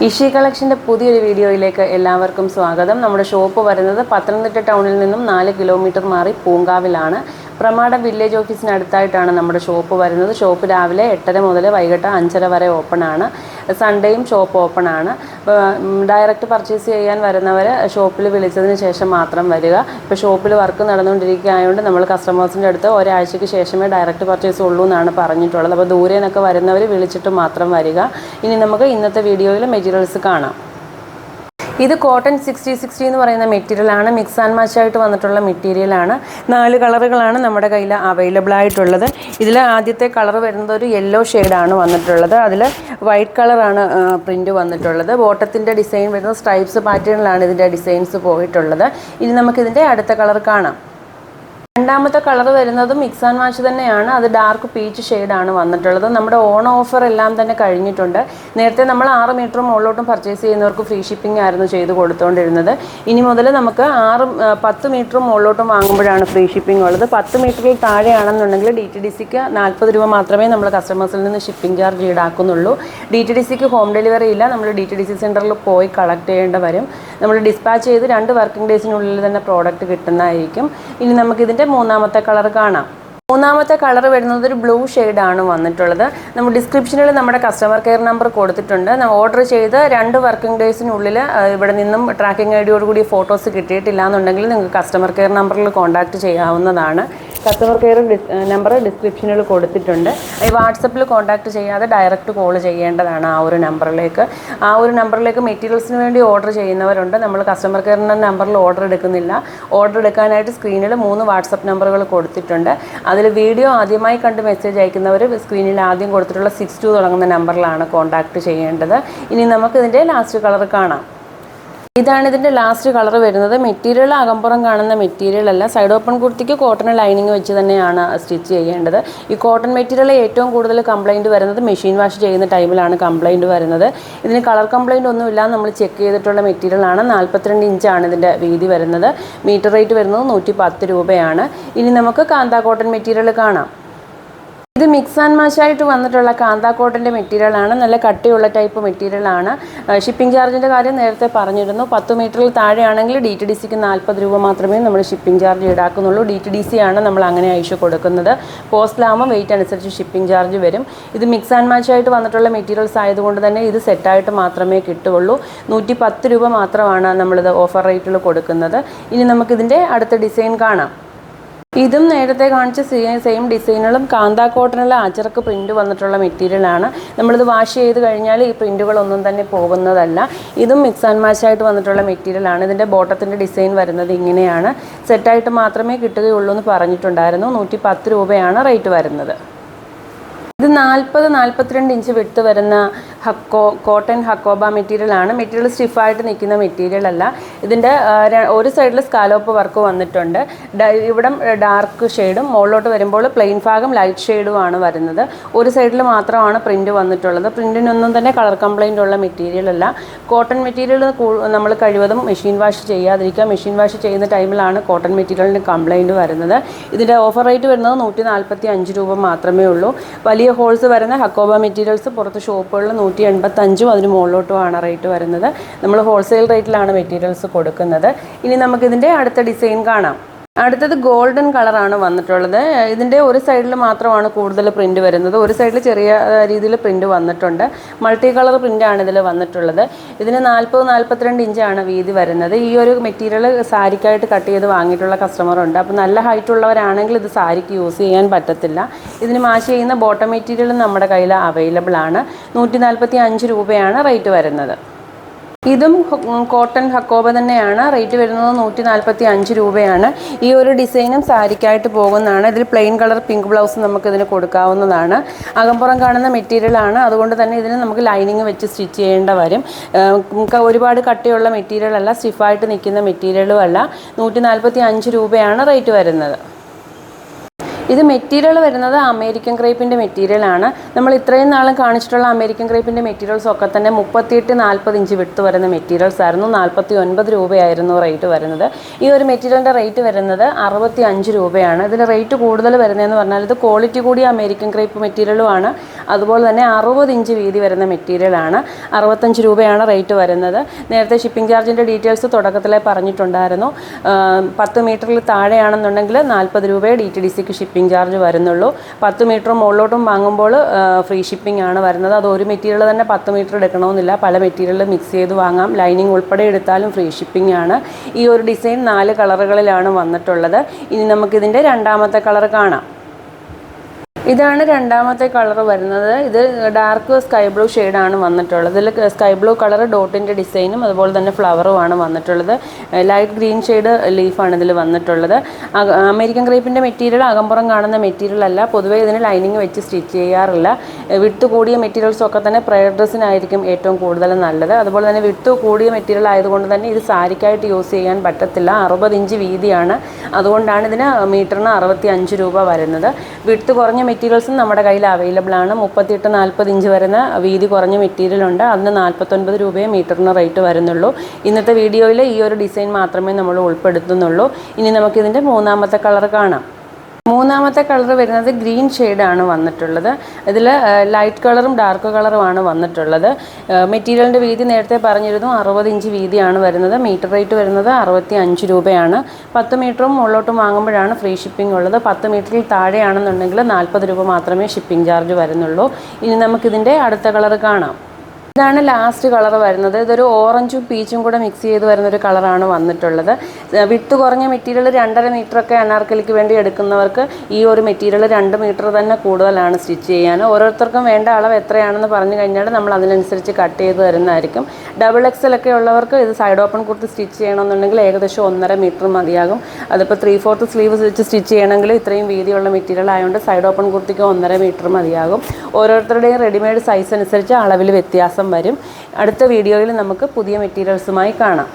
ഇഷി കളക്ഷൻ്റെ പുതിയൊരു വീഡിയോയിലേക്ക് എല്ലാവർക്കും സ്വാഗതം. നമ്മുടെ ഷോപ്പ് വരുന്നത് പത്തനംതിട്ട ടൗണിൽ നിന്നും 4 കിലോമീറ്റർ മാറി പൂങ്കാവിലാണ്. പ്രമാടം വില്ലേജ് ഓഫീസിനടുത്തായിട്ടാണ് നമ്മുടെ ഷോപ്പ് വരുന്നത്. ഷോപ്പ് രാവിലെ 8:30 മുതൽ വൈകിട്ട് 5:30 വരെ ഓപ്പൺ ആണ്. സൺഡേയും ഷോപ്പ് ഓപ്പൺ ആണ്. ഡയറക്റ്റ് പർച്ചേസ് ചെയ്യാൻ വരുന്നവർ ഷോപ്പിൽ വിളിച്ചതിന് ശേഷം മാത്രം വരിക. ഇപ്പോൾ ഷോപ്പിൽ വർക്ക് നടന്നുകൊണ്ടിരിക്കുകയായതുകൊണ്ട് നമ്മൾ കസ്റ്റമേഴ്സിൻ്റെ അടുത്ത് ഒരാഴ്ചയ്ക്ക് ശേഷമേ ഡയറക്റ്റ് പർച്ചേസ് ഉള്ളൂ എന്നാണ് പറഞ്ഞിട്ടുള്ളത്. അപ്പോൾ ദൂരെ നിന്നൊക്കെ വരുന്നവർ വിളിച്ചിട്ട് മാത്രം വരിക. ഇനി നമുക്ക് ഇന്നത്തെ വീഡിയോയിൽ മെറ്റീരിയൽസ് കാണാം. ഇത് കോട്ടൺ 60/60 എന്ന് പറയുന്ന മെറ്റീരിയലാണ്. മിക്സ് ആൻഡ് മാച്ച് ആയിട്ട് വന്നിട്ടുള്ള മെറ്റീരിയലാണ്. 4 കളറുകളാണ് നമ്മുടെ കയ്യിൽ അവൈലബിൾ ആയിട്ടുള്ളത്. ഇതിൽ ആദ്യത്തെ കളർ വരുന്നത് ഒരു യെല്ലോ ഷെയ്ഡാണ് വന്നിട്ടുള്ളത്. അതിൽ വൈറ്റ് കളറാണ് പ്രിൻറ്റ് വന്നിട്ടുള്ളത്. ബോട്ടത്തിൻ്റെ ഡിസൈൻ വരുന്നത് സ്ട്രൈപ്സ് പാറ്റേണിലാണ് ഇതിൻ്റെ ഡിസൈൻസ് പോയിട്ടുള്ളത്. ഇനി നമുക്കിതിൻ്റെ അടുത്ത കളർ കാണാം. രണ്ടാമത്തെ കളർ വരുന്നത് മിക്സ് ആൻഡ് മാച്ച് തന്നെയാണ്. അത് ഡാർക്ക് പീച്ച് ഷെയ്ഡാണ് വന്നിട്ടുള്ളത്. നമ്മുടെ ഓൺ ഓഫർ എല്ലാം തന്നെ കഴിഞ്ഞിട്ടുണ്ട്. നേരത്തെ നമ്മൾ 6 മീറ്ററും മുകളിലോട്ടും പർച്ചേസ് ചെയ്യുന്നവർക്ക് ഫ്രീ ഷിപ്പിംഗ് ആയിരുന്നു ചെയ്ത് കൊടുത്തുകൊണ്ടിരുന്നത്. ഇനി മുതൽ നമുക്ക് 10 മീറ്ററും മുകളിലോട്ടും വാങ്ങുമ്പോഴാണ് ഫ്രീ ഷിപ്പിംഗ് ഉള്ളത്. 10 മീറ്ററിൽ താഴെയാണെന്നുണ്ടെങ്കിൽ DTDCക്ക് 40 രൂപ മാത്രമേ നമ്മൾ കസ്റ്റമേഴ്സിൽ നിന്ന് ഷിപ്പിംഗ് ചാർജ് ഈടാക്കുന്നുള്ളൂ. DTDCക്ക് ഹോം ഡെലിവറി ഇല്ല. നമ്മൾ DTDC സെൻറ്ററിൽ പോയി കളക്ട് ചെയ്യേണ്ട വരും. നമ്മൾ ഡിസ്പാച്ച് ചെയ്ത് 2 വർക്കിംഗ് ഡേയ്സിനുള്ളിൽ തന്നെ പ്രോഡക്റ്റ് കിട്ടുന്നതായിരിക്കും. ഇനി നമുക്കിതിൻ്റെ മൂന്നാമത്തെ കളർ കാണാം. മൂന്നാമത്തെ കളർ വരുന്നത് ഒരു ബ്ലൂ ഷെയ്ഡാണ് വന്നിട്ടുള്ളത്. നമ്മൾ ഡിസ്ക്രിപ്ഷനിൽ നമ്മുടെ കസ്റ്റമർ കെയർ നമ്പർ കൊടുത്തിട്ടുണ്ട്. ഓർഡർ ചെയ്ത് 2 വർക്കിംഗ് ഡേയ്സിനുള്ളിൽ ഇവിടെ നിന്നും ട്രാക്കിംഗ് ഐഡിയോടുകൂടി ഫോട്ടോസ് കിട്ടിയിട്ടില്ല എന്നുണ്ടെങ്കിൽ നിങ്ങൾക്ക് കസ്റ്റമർ കെയർ നമ്പറിൽ കോൺടാക്റ്റ് ചെയ്യാവുന്നതാണ്. കസ്റ്റമർ കെയർ നമ്പർ ഡിസ്ക്രിപ്ഷനിൽ കൊടുത്തിട്ടുണ്ട്. ഈ വാട്സപ്പിൽ കോൺടാക്റ്റ് ചെയ്യാതെ ഡയറക്റ്റ് കോൾ ചെയ്യേണ്ടതാണ് ആ ഒരു നമ്പറിലേക്ക് മെറ്റീരിയൽസിന് വേണ്ടി ഓർഡർ ചെയ്യുന്നവരുണ്ട്. നമ്മൾ കസ്റ്റമർ കെയറിൻ്റെ നമ്പറിൽ ഓർഡർ എടുക്കുന്നില്ല. ഓർഡർ എടുക്കാനായിട്ട് സ്ക്രീനിൽ 3 വാട്സപ്പ് നമ്പറുകൾ കൊടുത്തിട്ടുണ്ട്. അതിൽ വീഡിയോ ആദ്യമായി കണ്ട് മെസ്സേജ് അയക്കുന്നവർ സ്ക്രീനിൽ ആദ്യം കൊടുത്തിട്ടുള്ള 62 തുടങ്ങുന്ന നമ്പറിലാണ് കോൺടാക്റ്റ് ചെയ്യേണ്ടത്. ഇനി നമുക്കിതിൻ്റെ ലാസ്റ്റ് കളർ കാണാം. ഇതാണ് ഇതിൻ്റെ ലാസ്റ്റ് കളർ വരുന്നത്. മെറ്റീരിയൽ അകമ്പുറം കാണുന്ന മെറ്റീരിയൽ അല്ല. സൈഡ് ഓപ്പൺ കുർത്തിക്ക് കോട്ടൺ ലൈനിങ് വെച്ച് തന്നെയാണ് സ്റ്റിച്ച് ചെയ്യേണ്ടത്. ഈ കോട്ടൺ മെറ്റീരിയൽ ഏറ്റവും കൂടുതൽ കംപ്ലയിൻറ്റ് വരുന്നത് മെഷീൻ വാഷ് ചെയ്യുന്ന ടൈമിലാണ് കംപ്ലയിൻറ്റ് വരുന്നത്. ഇതിന് കളർ കംപ്ലയിൻ്റ് ഒന്നുമില്ല. നമ്മൾ ചെക്ക് ചെയ്തിട്ടുള്ള മെറ്റീരിയലാണ്. 42 ഇഞ്ചാണ് ഇതിൻ്റെ വീതി വരുന്നത്. മീറ്റർ റേറ്റ് വരുന്നത് 110 രൂപയാണ്. ഇനി നമുക്ക് കാന്ത കോട്ടൺ മെറ്റീരിയൽ കാണാം. ഇത് മിക്സ് ആൻഡ് മാച്ചായിട്ട് വന്നിട്ടുള്ള കാന്ത കോട്ടൻ്റെ മെറ്റീരിയലാണ്. നല്ല കട്ടിയുള്ള ടൈപ്പ് മെറ്റീരിയലാണ്. ഷിപ്പിംഗ് ചാർജിൻ്റെ കാര്യം നേരത്തെ പറഞ്ഞിരുന്നു. 10 മീറ്ററിൽ താഴെയാണെങ്കിൽ DTDCക്ക് 40 രൂപ മാത്രമേ നമ്മൾ ഷിപ്പിംഗ് ചാർജ് ഈടാക്കുന്നുള്ളൂ. DTDC ആണ് നമ്മൾ അങ്ങനെ അയച്ചു കൊടുക്കുന്നത്. പോസ്റ്റിലാകുമ്പോൾ വെയിറ്റ് അനുസരിച്ച് ഷിപ്പിംഗ് ചാർജ് വരും. ഇത് മിക്സ് ആൻഡ് മാച്ചായിട്ട് വന്നിട്ടുള്ള മെറ്റീരിയൽസ് ആയതുകൊണ്ട് തന്നെ ഇത് സെറ്റായിട്ട് മാത്രമേ കിട്ടുകയുള്ളൂ. 110 രൂപ മാത്രമാണ് നമ്മളിത് ഓഫർ റേറ്റിൽ കൊടുക്കുന്നത്. ഇനി നമുക്കിതിൻ്റെ അടുത്ത ഡിസൈൻ കാണാം. ഇതും നേരത്തെ കാണിച്ച സെയിം ഡിസൈനുകളും കാന്ത കോട്ടണിലെ അച്ചറക്ക് പ്രിൻറ്റ് വന്നിട്ടുള്ള മെറ്റീരിയലാണ്. നമ്മളിത് വാഷ് ചെയ്ത് കഴിഞ്ഞാൽ ഈ പ്രിൻറ്റുകളൊന്നും തന്നെ പോകുന്നതല്ല. ഇതും മിക്സ് ആൻഡ് മാച്ചായിട്ട് വന്നിട്ടുള്ള മെറ്റീരിയലാണ്. ഇതിൻ്റെ ബോട്ടത്തിൻ്റെ ഡിസൈൻ വരുന്നത് ഇങ്ങനെയാണ്. സെറ്റായിട്ട് മാത്രമേ കിട്ടുകയുള്ളൂ എന്ന് പറഞ്ഞിട്ടുണ്ടായിരുന്നു. 110 രൂപയാണ് റേറ്റ് വരുന്നത്. ഇത് 40-42 ഇഞ്ച് വിട്ട് വരുന്ന കോട്ടൺ ഹക്കോബ മെറ്റീരിയലാണ്. മെറ്റീരിയൽ സ്റ്റിഫായിട്ട് നിൽക്കുന്ന മെറ്റീരിയൽ അല്ല. ഇതിൻ്റെ ഒരു സൈഡിൽ സ്കാലോപ്പ് വർക്ക് വന്നിട്ടുണ്ട്. ഇവിടം ഡാർക്ക് ഷെയ്ഡും മുകളിലോട്ട് വരുമ്പോൾ പ്ലെയിൻ ഭാഗം ലൈറ്റ് ഷെയ്ഡുമാണ് വരുന്നത്. ഒരു സൈഡിൽ മാത്രമാണ് പ്രിൻറ്റ് വന്നിട്ടുള്ളത്. പ്രിൻറ്റിനൊന്നും തന്നെ കളർ കംപ്ലയിൻ്റ് ഉള്ള മെറ്റീരിയൽ അല്ല. കോട്ടൺ മെറ്റീരിയൽ നമ്മൾ കഴിവതും മെഷീൻ വാഷ് ചെയ്യാതിരിക്കുക. മെഷീൻ വാഷ് ചെയ്യുന്ന ടൈമിലാണ് കോട്ടൺ മെറ്റീരിയലിന് കംപ്ലയിൻറ്റ് വരുന്നത്. ഇതിൻ്റെ ഓഫർ റേറ്റ് വരുന്നത് 145 രൂപ മാത്രമേ ഉള്ളൂ. വലിയ ഹോൾസ് വരുന്ന ഹക്കോബ മെറ്റീരിയൽസ് പുറത്ത് ഷോപ്പുകളിൽ 185 അതിന് മുകളിലോട്ടുമാണ് റേറ്റ് വരുന്നത്. നമ്മൾ ഹോൾസെയിൽ റേറ്റിലാണ് മെറ്റീരിയൽസ് കൊടുക്കുന്നത്. ഇനി നമുക്കിതിൻ്റെ അടുത്ത ഡിസൈൻ കാണാം. അടുത്തത് ഗോൾഡൻ കളറാണ് വന്നിട്ടുള്ളത്. ഇതിൻ്റെ ഒരു സൈഡിൽ മാത്രമാണ് കൂടുതൽ പ്രിൻറ്റ് വരുന്നത്. ഒരു സൈഡിൽ ചെറിയ രീതിയിൽ പ്രിൻറ്റ് വന്നിട്ടുണ്ട്. മൾട്ടി കളർ പ്രിൻ്റാണ് ഇതിൽ വന്നിട്ടുള്ളത്. ഇതിന് 40-42 ഇഞ്ചാണ് വീതി വരുന്നത്. ഈ ഒരു മെറ്റീരിയൽ സാരിക്കായിട്ട് കട്ട് ചെയ്ത് വാങ്ങിയിട്ടുള്ള കസ്റ്റമറുണ്ട്. അപ്പോൾ നല്ല ഹൈറ്റ് ഉള്ളവരാണെങ്കിൽ ഇത് സാരിക്ക് യൂസ് ചെയ്യാൻ പറ്റത്തില്ല. ഇതിന് മാച്ച് ചെയ്യുന്ന ബോട്ടം മെറ്റീരിയൽ നമ്മുടെ കയ്യിൽ അവൈലബിൾ ആണ്. 145 രൂപയാണ് റേറ്റ് വരുന്നത്. ഇതും കോട്ടൺ ഹക്കോബ തന്നെയാണ്. റേറ്റ് വരുന്നത് 145 രൂപയാണ്. ഈ ഒരു ഡിസൈനും സാരിക്കായിട്ട് പോകുന്നതാണ്. ഇതിൽ പ്ലെയിൻ കളർ പിങ്ക് ബ്ലൗസ് നമുക്കിതിന് കൊടുക്കാവുന്നതാണ്. അകമ്പുറം കാണുന്ന മെറ്റീരിയലാണ്. അതുകൊണ്ട് തന്നെ ഇതിന് നമുക്ക് ലൈനിങ് വെച്ച് സ്റ്റിച്ച് ചെയ്യേണ്ട വരും. ഒരുപാട് കട്ടിയുള്ള മെറ്റീരിയൽ അല്ല. സ്റ്റിഫായിട്ട് നിൽക്കുന്ന മെറ്റീരിയലും അല്ല. 145 രൂപയാണ് റേറ്റ് വരുന്നത്. ഇത് മെറ്റീരിയൽ വരുന്നത് അമേരിക്കൻ ക്രേപ്പിൻ്റെ മെറ്റീരിയലാണ്. നമ്മൾ ഇത്രയും നാളും കാണിച്ചിട്ടുള്ള അമേരിക്കൻ ക്രേപ്പിൻ്റെ മെറ്റീരിയൽസ് ഒക്കെ തന്നെ 38-40 ഇഞ്ച് വിട്ട് വരുന്ന മെറ്റീരിയൽസ് ആയിരുന്നു. 49 രൂപയായിരുന്നു റേറ്റ് വരുന്നത്. ഈ ഒരു മെറ്റീരിയലിൻ്റെ റേറ്റ് വരുന്നത് 65 രൂപയാണ്. ഇതിൽ റേറ്റ് കൂടുതൽ വരുന്നതെന്ന് പറഞ്ഞാൽ ഇത് ക്വാളിറ്റി കൂടിയ അമേരിക്കൻ ക്രേപ്പ് മെറ്റീരിയലുമാണ്. അതുപോലെ തന്നെ 60 ഇഞ്ച് വീതി വരുന്ന മെറ്റീരിയലാണ്. 65 രൂപയാണ് റേറ്റ് വരുന്നത്. നേരത്തെ ഷിപ്പിംഗ് ചാർജിൻ്റെ ഡീറ്റെയിൽസ് തുടക്കത്തിലേ പറഞ്ഞിട്ടുണ്ടായിരുന്നു. 10 മീറ്ററിൽ താഴെയാണെന്നുണ്ടെങ്കിൽ 40 രൂപയെ DTDCക്ക് ഷിപ്പിംഗ് ചാർജ് വരുന്നുള്ളൂ. 10 മീറ്റർ മുകളിലോട്ടും വാങ്ങുമ്പോൾ ഫ്രീ ഷിപ്പിംഗ് ആണ് വരുന്നത്. അത് ഒരു മെറ്റീരിയൽ തന്നെ 10 മീറ്റർ എടുക്കണമെന്നില്ല, പല മെറ്റീരിയൽ മിക്സ് ചെയ്ത് വാങ്ങാം. ലൈനിങ് ഉൾപ്പെടെ എടുത്താലും ഫ്രീ ഷിപ്പിംഗ് ആണ്. ഈ ഒരു ഡിസൈൻ 4 കളറുകളിലാണ് വന്നിട്ടുള്ളത്. ഇനി നമുക്കിതിൻ്റെ രണ്ടാമത്തെ കളർ കാണാം. ഇതാണ് രണ്ടാമത്തെ കളർ വരുന്നത്. ഇത് ഡാർക്ക് സ്കൈ ബ്ലൂ ഷെയ്ഡാണ് വന്നിട്ടുള്ളത്. ഇതിൽ സ്കൈ ബ്ലൂ കളർ ഡോട്ടിൻ്റെ ഡിസൈനും അതുപോലെ തന്നെ ഫ്ലവറുമാണ് വന്നിട്ടുള്ളത്. ലൈറ്റ് ഗ്രീൻ ഷെയ്ഡ് ലീഫാണ് ഇതിൽ വന്നിട്ടുള്ളത്. അമേരിക്കൻ ക്രേപ്പിൻ്റെ മെറ്റീരിയൽ അകമ്പുറം കാണുന്ന മെറ്റീരിയൽ അല്ല. പൊതുവേ ഇതിന് ലൈനിങ് വെച്ച് സ്റ്റിച്ച് ചെയ്യാറില്ല. വിട്ട് കൂടിയ മെറ്റീരിയൽസൊക്കെ തന്നെ പ്രയർ ഡ്രസ്സിനായിരിക്കും ഏറ്റവും കൂടുതൽ നല്ലത്. അതുപോലെ തന്നെ വിട്ട് കൂടിയ മെറ്റീരിയൽ ആയതുകൊണ്ട് തന്നെ ഇത് സാരിക്കായിട്ട് യൂസ് ചെയ്യാൻ പറ്റത്തില്ല. 60 ഇഞ്ച് വീതിയാണ്. അതുകൊണ്ടാണ് ഇതിന് മീറ്ററിന് 65 രൂപ വരുന്നത്. വിട്ട് കുറഞ്ഞ മെറ്റീരിയൽസും നമ്മുടെ കയ്യിൽ അവൈലബിൾ ആണ്. 38-40 ഇഞ്ച് വരുന്ന വീതി കുറഞ്ഞ മെറ്റീരിയൽ ഉണ്ട്. അതിന് 49 രൂപയെ മീറ്ററിന് റേറ്റ് വരുന്നുള്ളൂ. ഇന്നത്തെ വീഡിയോയിൽ ഈ ഒരു ഡിസൈൻ മാത്രമേ നമ്മൾ ഉൾപ്പെടുത്തുന്നുള്ളൂ. ഇനി നമുക്കിതിൻ്റെ മൂന്നാമത്തെ കളർ കാണാം. മൂന്നാമത്തെ കളർ വരുന്നത് ഗ്രീൻ ഷെയ്ഡാണ് വന്നിട്ടുള്ളത്. ഇതിൽ ലൈറ്റ് കളറും ഡാർക്ക് കളറുമാണ് വന്നിട്ടുള്ളത്. മെറ്റീരിയലിൻ്റെ വീതി നേരത്തെ പറഞ്ഞിരുന്നു 60 ഇഞ്ച് വീതിയാണ് വരുന്നത്. മീറ്റർ റേറ്റ് വരുന്നത് 65 രൂപയാണ്. 10 മീറ്ററും മുകളിലോട്ടും വാങ്ങുമ്പോഴാണ് ഫ്രീ ഷിപ്പിംഗ് ഉള്ളത്. 10 മീറ്ററിൽ താഴെയാണെന്നുണ്ടെങ്കിൽ 40 രൂപ മാത്രമേ ഷിപ്പിംഗ് ചാർജ് വരുന്നുള്ളൂ. ഇനി നമുക്കിതിൻ്റെ അടുത്ത കളർ കാണാം. ഇതാണ് ലാസ്റ്റ് കളർ വരുന്നത്. ഇതൊരു ഓറഞ്ചും പീച്ചും കൂടെ മിക്സ് ചെയ്ത് വരുന്നൊരു കളറാണ് വന്നിട്ടുള്ളത്. വിട്ട് കുറഞ്ഞ മെറ്റീരിയൽ 2.5 മീറ്ററൊക്കെ അനാർക്കലിക്ക് വേണ്ടി എടുക്കുന്നവർക്ക് ഈ ഒരു മെറ്റീരിയൽ 2 മീറ്റർ തന്നെ കൂടുതലാണ് സ്റ്റിച്ച് ചെയ്യാൻ. ഓരോരുത്തർക്കും വേണ്ട അളവ് എത്രയാണെന്ന് പറഞ്ഞു കഴിഞ്ഞാൽ നമ്മൾ അതിനനുസരിച്ച് കട്ട് ചെയ്ത് തരുന്നതായിരിക്കും. ഡബിൾ XL ഒക്കെ ഉള്ളവർക്ക് ഇത് സൈഡ് ഓപ്പൺ കുർത്തി സ്റ്റിച്ച് ചെയ്യണമെന്നുണ്ടെങ്കിൽ ഏകദേശം 1.5 മീറ്റർ മതിയാകും. അതിപ്പോൾ 3/4 സ്ലീവ് വെച്ച് സ്റ്റിച്ച് ചെയ്യണമെങ്കിൽ ഇത്രയും വീതിയുള്ള മെറ്റീരിയൽ ആയതുകൊണ്ട് സൈഡ് ഓപ്പൺ കുർത്തിക്ക് 1.5 മീറ്റർ മതിയാകും. ഓരോരുത്തരുടെയും റെഡിമെയ്ഡ് സൈസ് അനുസരിച്ച് അളവിൽ വ്യത്യാസം വരും. അടുത്ത വീഡിയോയിൽ നമുക്ക് പുതിയ മെറ്റീരിയൽസുമായി കാണാം.